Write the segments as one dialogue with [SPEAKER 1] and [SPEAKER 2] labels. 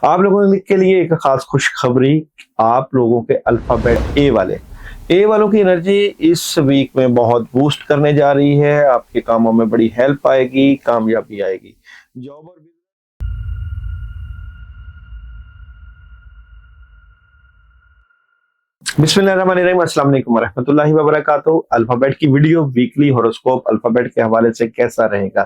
[SPEAKER 1] آپ لوگوں کے لیے ایک خاص خوشخبری، آپ لوگوں کے الفابیٹ اے والوں کی انرجی اس ویک میں بہت بوسٹ کرنے جا رہی ہے. آپ کے کاموں میں بڑی ہیلپ آئے گی، کامیابی آئے گی. جاب اور بسم اللہ الرحمن الرحیم. السلام علیکم ورحمۃ اللہ وبرکاتہ. الفابیٹ کی ویڈیو ویکلی ہوروسکوپ الفابیٹ کے حوالے سے کیسا رہے گا.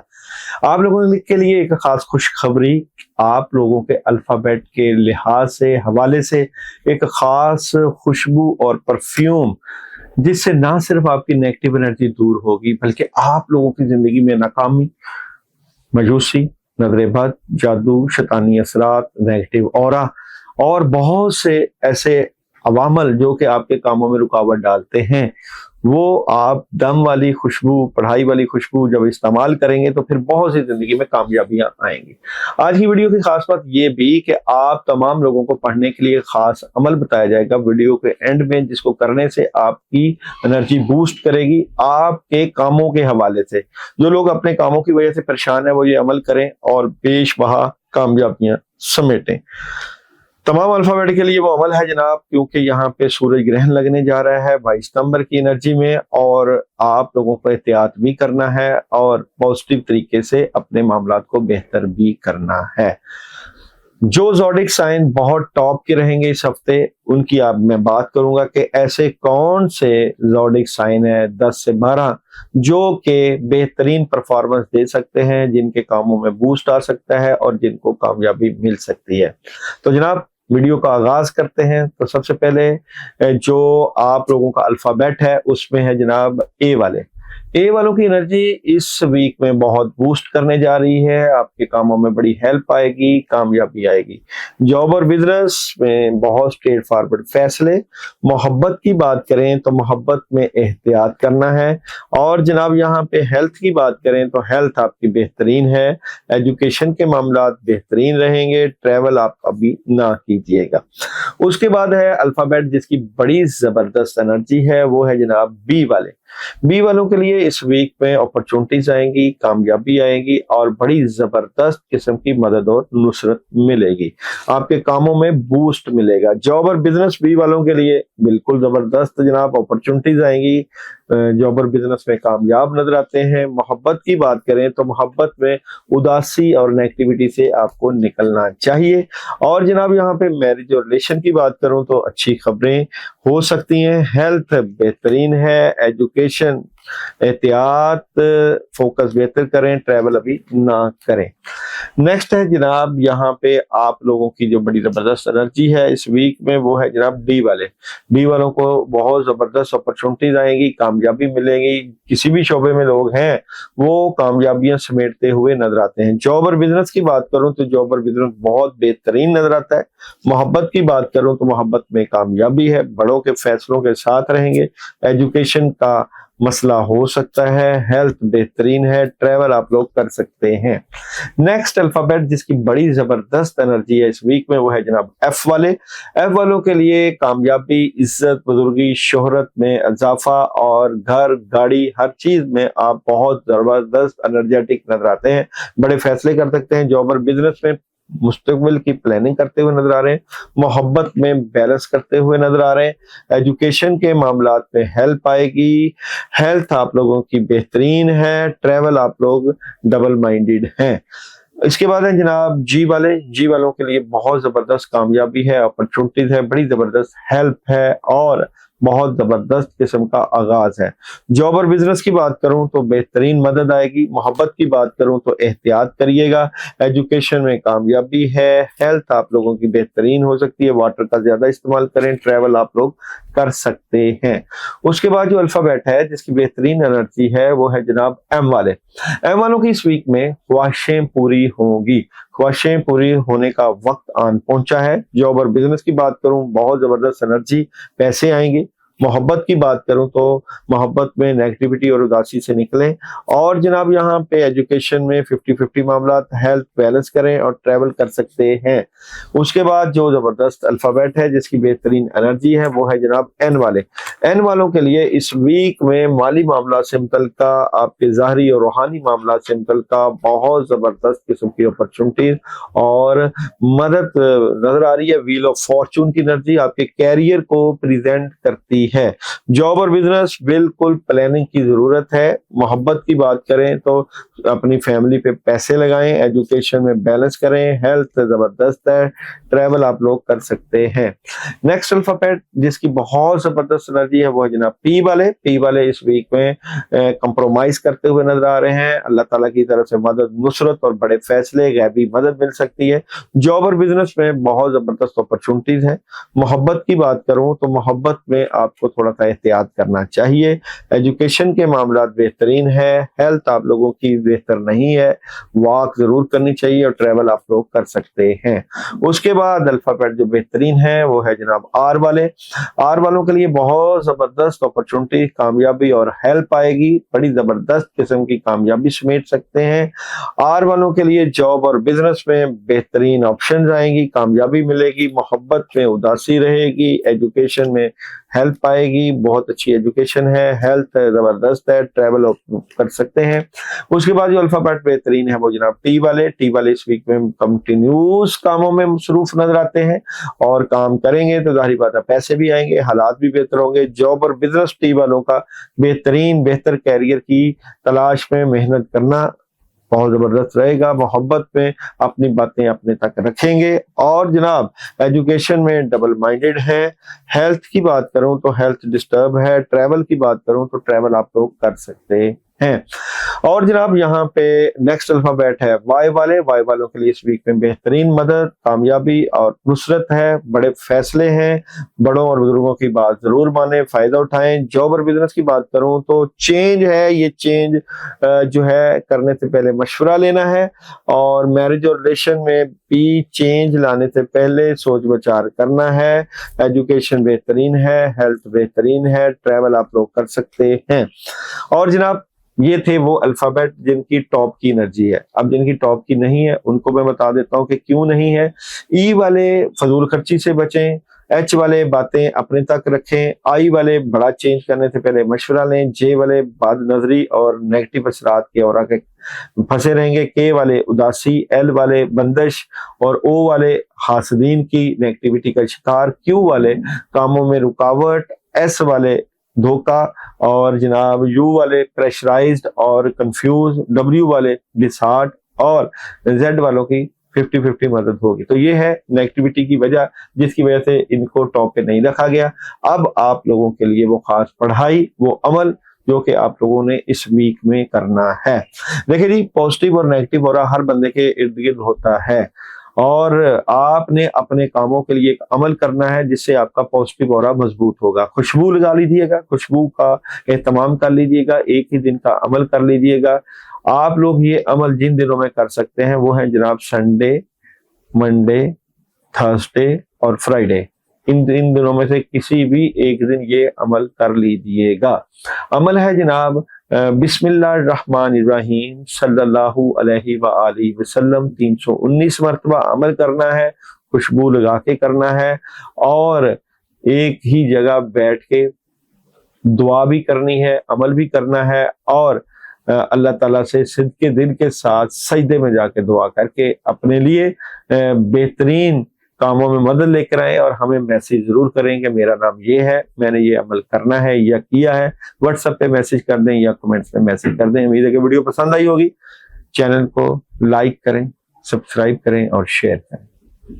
[SPEAKER 1] آپ لوگوں کے لیے ایک خاص خوشخبری، آپ لوگوں کے الفابیٹ کے لحاظ سے حوالے سے ایک خاص خوشبو اور پرفیوم، جس سے نہ صرف آپ کی نیگیٹو انرجی دور ہوگی بلکہ آپ لوگوں کی زندگی میں ناکامی، مایوسی، نظر بد، جادو، شیطانی اثرات، نیگیٹو اورا اور بہت سے ایسے عوامل جو کہ آپ کے کاموں میں رکاوٹ ڈالتے ہیں، وہ آپ دم والی خوشبو، پڑھائی والی خوشبو جب استعمال کریں گے تو پھر بہت سی زندگی میں کامیابیاں آئیں گی. آج کی ویڈیو کی خاص بات یہ بھی کہ آپ تمام لوگوں کو پڑھنے کے لیے خاص عمل بتایا جائے گا ویڈیو کے اینڈ میں، جس کو کرنے سے آپ کی انرجی بوسٹ کرے گی. آپ کے کاموں کے حوالے سے جو لوگ اپنے کاموں کی وجہ سے پریشان ہیں وہ یہ عمل کریں اور بیش بہا کامیابیاں سمیٹیں. تمام الفابیٹ کے لیے وہ عمل ہے جناب، کیونکہ یہاں پہ سورج گرہن لگنے جا رہا ہے 22 نومبر کی انرجی میں، اور آپ لوگوں کو احتیاط بھی کرنا ہے اور پازیٹیو طریقے سے اپنے معاملات کو بہتر بھی کرنا ہے. جو زوڈک سائن بہت ٹاپ کے رہیں گے اس ہفتے، ان کی آپ میں بات کروں گا کہ ایسے کون سے زوڈک سائن ہیں 10 سے 12 جو کہ بہترین پرفارمنس دے سکتے ہیں، جن کے کاموں میں بوسٹ آ سکتا ہے اور جن کو کامیابی مل سکتی ہے. تو جناب ویڈیو کا آغاز کرتے ہیں. تو سب سے پہلے جو آپ لوگوں کا الفابیٹ ہے اس میں ہے جناب اے والوں کی انرجی اس ویک میں بہت بوسٹ کرنے جا رہی ہے. آپ کے کاموں میں بڑی ہیلپ آئے گی، کامیابی آئے گی. جاب اور بزنس میں بہت اسٹریٹ فارورڈ فیصلے. محبت کی بات کریں تو محبت میں احتیاط کرنا ہے. اور جناب یہاں پہ ہیلتھ کی بات کریں تو ہیلتھ آپ کی بہترین ہے. ایجوکیشن کے معاملات بہترین رہیں گے. ٹریول آپ ابھی نہ کیجیے گا. اس کے بعد ہے الفابیٹ جس کی بڑی زبردست انرجی ہے، وہ ہے جناب بی والوں کے لیے اس ویک میں اپرچونٹیز آئیں گی، کامیابی آئے گی اور بڑی زبردست قسم کی مدد اور نصرت ملے گی. آپ کے کاموں میں بوسٹ ملے گا. جاب اور بزنس بی والوں کے لیے بالکل زبردست جناب، اپرچونٹیز آئیں گی. جاب اور بزنس میں کامیاب نظر آتے ہیں. محبت کی بات کریں تو محبت میں اداسی اور نیگیٹیوٹی سے آپ کو نکلنا چاہیے. اور جناب یہاں پہ میرج اور ریلیشن کی بات کروں تو اچھی خبریں ہو سکتی ہیں. ہیلتھ بہترین ہے. ایجوکیشن احتیاط، فوکس بہتر کریں. ٹریول ابھی نہ کریں. نیکسٹ ہے جناب یہاں پہ آپ لوگوں کی جو بڑی زبردست انرجی ہے اس ویک میں، وہ ہے جناب ڈی والوں کو بہت زبردست اپرچونٹیز آئیں گی، کامیابی ملے گی. کسی بھی شعبے میں لوگ ہیں وہ کامیابیاں سمیٹتے ہوئے نظر آتے ہیں. جاب اور بزنس کی بات کروں تو جاب اور بزنس بہت بہترین نظر آتا ہے. محبت کی بات کروں تو محبت میں کامیابی ہے. بڑوں کے فیصلوں کے ساتھ رہیں گے. ایجوکیشن کا مسئلہ ہو سکتا ہے. ہیلتھ بہترین ہے. ٹریول آپ لوگ کر سکتے ہیں. نیکسٹ الفابیٹ جس کی بڑی زبردست انرجی ہے اس ویک میں، وہ ہے جناب ایف والوں کے لیے کامیابی، عزت، بزرگی، شہرت میں اضافہ اور گھر گاڑی ہر چیز میں آپ بہت زبردست انرجیٹک نظر آتے ہیں. بڑے فیصلے کر سکتے ہیں. جاب اور بزنس میں مستقبل کی پلاننگ کرتے ہوئے نظر آ رہے ہیں. محبت میں بیلنس کرتے ہوئے نظر آ رہے ہیں. ایجوکیشن کے معاملات میں ہیلپ آئے گی. ہیلتھ آپ لوگوں کی بہترین ہے. ٹریول آپ لوگ ڈبل مائنڈیڈ ہیں. اس کے بعد ہے جناب جی والوں کے لیے بہت زبردست کامیابی ہے، اپرچونٹیز ہے، بڑی زبردست ہیلپ ہے اور بہت زبردست قسم کا آغاز ہے. جاب اور بزنس کی بات کروں تو بہترین مدد آئے گی. محبت کی بات کروں تو احتیاط کریے گا. ایجوکیشن میں کامیابی ہے. ہیلتھ آپ لوگوں کی بہترین ہو سکتی ہے. واٹر کا زیادہ استعمال کریں. ٹریول آپ لوگ کر سکتے ہیں. اس کے بعد جو الفابیٹ ہے جس کی بہترین انرجی ہے وہ ہے جناب ایم والوں کی اس ویک میں خواہشیں پوری ہوں گی. خواہشیں پوری ہونے کا وقت آن پہنچا ہے. جاب اور بزنس کی بات کروں بہت زبردست انرجی. پیسے آئیں گے. मोहब्बत की बात करूं तो मोहब्बत में नेगेटिविटी और उदासी से निकलें। और जनाब यहाँ पे एजुकेशन में 50-50 मामला, हेल्थ बैलेंस करें और ट्रैवल कर सकते हैं। उसके बाद जो जबरदस्त अल्फाबेट है जिसकी बेहतरीन एनर्जी है वो है जनाब एन वाले। एन वालों के लिए इस वीक में माली मामला से मुतल्लिका, आपके ज़ाहरी और रूहानी मामला से मुतल्लिका बहुत जबरदस्त किस्म की अपॉर्चुनिटीज और मदद नजर आ रही है। व्हील ऑफ फॉर्चून की एनर्जी आपके कैरियर को प्रेजेंट करती है। जॉब और बिजनेस बिल्कुल प्लानिंग की जरूरत है। मोहब्बत की बात करें तो अपनी फैमिली पे पैसे लगाएं, एजुकेशन में बैलेंस करें, हेल्थ जबरदस्त है, ट्रैवल आप लोग कर सकते हैं। नेक्स्ट अल्फाबेट जिसकी बहुत जबरदस्त एनर्जी है वो है जनाब पी वाले। पी वाले इस वीक में कंप्रोमाइज करते हुए नजर आ रहे हैं। अल्लाह ताला की तरफ से मदद, नुसरत और बड़े फैसले, गैबी मदद मिल सकती है। जॉब और बिजनेस में बहुत जबरदस्त अपॉर्चुनिटीज है। मोहब्बत की बात करूं तो मोहब्बत में आपको थोड़ा सा एहतियात करना चाहिए। एजुकेशन के मामला बेहतरीन है, हेल्थ आप लोगों की बेहतर नहीं है, वॉक जरूर करनी चाहिए और ट्रैवल आप लोग कर सकते हैं। उसके बाद अल्फाबेट जो बेहतरीन है वो है जनाब आर वाले। आर वालों के लिए बहुत जबरदस्त अपॉर्चुनिटी, कामयाबी और हेल्प आएगी, बड़ी जबरदस्त किस्म की कामयाबी समेट सकते हैं। आर वालों के लिए जॉब और बिजनेस में बेहतरीन ऑप्शंस आएंगी, कामयाबी मिलेगी, मोहब्बत में उदासी रहेगी, एजुकेशन में हेल्प आएगी, बहुत अच्छी एजुकेशन है, हेल्थ जबरदस्त है, ट्रैवल कर सकते हैं। उसके बाद जो अल्फाबेट बेहतरीन है वो जनाब टी वाले। टी वाले इस वीक में कंटिन्यूस कामों में मसरूफ नजर आते हैं और काम करेंगे तो जाहिर बात है पैसे भी आएंगे, हालात भी बेहतर होंगे। जॉब और बिजनेस टी वालों का बेहतर कैरियर की तलाश में मेहनत करना बहुत जबरदस्त रहेगा। मोहब्बत में अपनी बातें अपने तक रखेंगे और जनाब एजुकेशन में डबल माइंडेड है। हेल्थ की बात करूं तो हेल्थ डिस्टर्ब है। ट्रैवल की बात करूं तो ट्रैवल आप लोग कर सकते हैं। और जनाब यहाँ पे नेक्स्ट अल्फाबेट है वाई वाले। वाई वालों के लिए इस वीक में बेहतरीन मदद, कामयाबी और नुसरत है, बड़े फैसले हैं, बड़ों और बुजुर्गों की बात जरूर माने, फायदा उठाएं। जॉब और बिजनेस की बात करूं तो चेंज है, ये चेंज जो है करने से पहले मशवरा लेना है और मैरिज और रिलेशन में भी चेंज लाने से पहले सोच विचार करना है। एजुकेशन बेहतरीन है, हेल्थ बेहतरीन है, ट्रैवल आप लोग कर सकते हैं। और जनाब ये थे वो अल्फाबेट जिनकी टॉप की एनर्जी है। अब जिनकी टॉप की नहीं है उनको मैं बता देता हूं कि क्यों नहीं है। ई वाले फजूल खर्ची से बचें, एच वाले बातें अपने तक रखें, आई वाले बड़ा चेंज करने से पहले मशवरा लें, जे वाले बाद नजरी और नेगेटिव असरात के और आगे फंसे रहेंगे, के वाले उदासी, एल वाले बंदिश और ओ वाले हासदीन की नेगेटिविटी का शिकार, क्यू वाले कामों में रुकावट, एस वाले धोखा और जनाब यू वाले प्रेशराइज्ड और कंफ्यूज, डब्ल्यू वाले डिसहार्ट और जेड वालों की 50-50 मदद होगी। तो ये है नेगेटिविटी की वजह जिसकी वजह से इनको टॉप पे नहीं रखा गया। अब आप लोगों के लिए वो खास पढ़ाई, वो अमल जो कि आप लोगों ने इस वीक में करना है। देखिए जी, पॉजिटिव और नेगेटिव हो रहा हर बंदे के इर्द गिर्द होता है और आपने अपने कामों के लिए एक अमल करना है जिससे आपका पॉजिटिव ऑरा मजबूत होगा। खुशबू लगा लीजिएगा, खुशबू का एहतमाम कर लीजिएगा, एक ही दिन का अमल कर लीजिएगा। आप लोग ये अमल जिन दिनों में कर सकते हैं वो है जनाब संडे, मंडे, थर्सडे और फ्राइडे। इन दिनों में से किसी भी एक दिन ये अमल कर लीजिएगा। अमल है जनाब बिस्मिल्लाहिर्रहमानिर्रहीम सल्लल्लाहु अलैहि वआलिहि वसल्लम 319 मरतबा अमल करना है, खुशबू लगा के करना है और एक ही जगह बैठ के दुआ भी करनी है, अमल भी करना है और अल्लाह ताला से सिद्के दिल के साथ सजदे में जाके दुआ करके अपने लिए बेहतरीन कामों में मदद लेकर आए और हमें मैसेज जरूर करें कि मेरा नाम ये है, मैंने ये अमल करना है या किया है। व्हाट्सएप पे मैसेज कर दें या कमेंट्स में मैसेज कर दें। उम्मीद है कि वीडियो पसंद आई होगी। चैनल को लाइक करें, सब्सक्राइब करें और शेयर करें।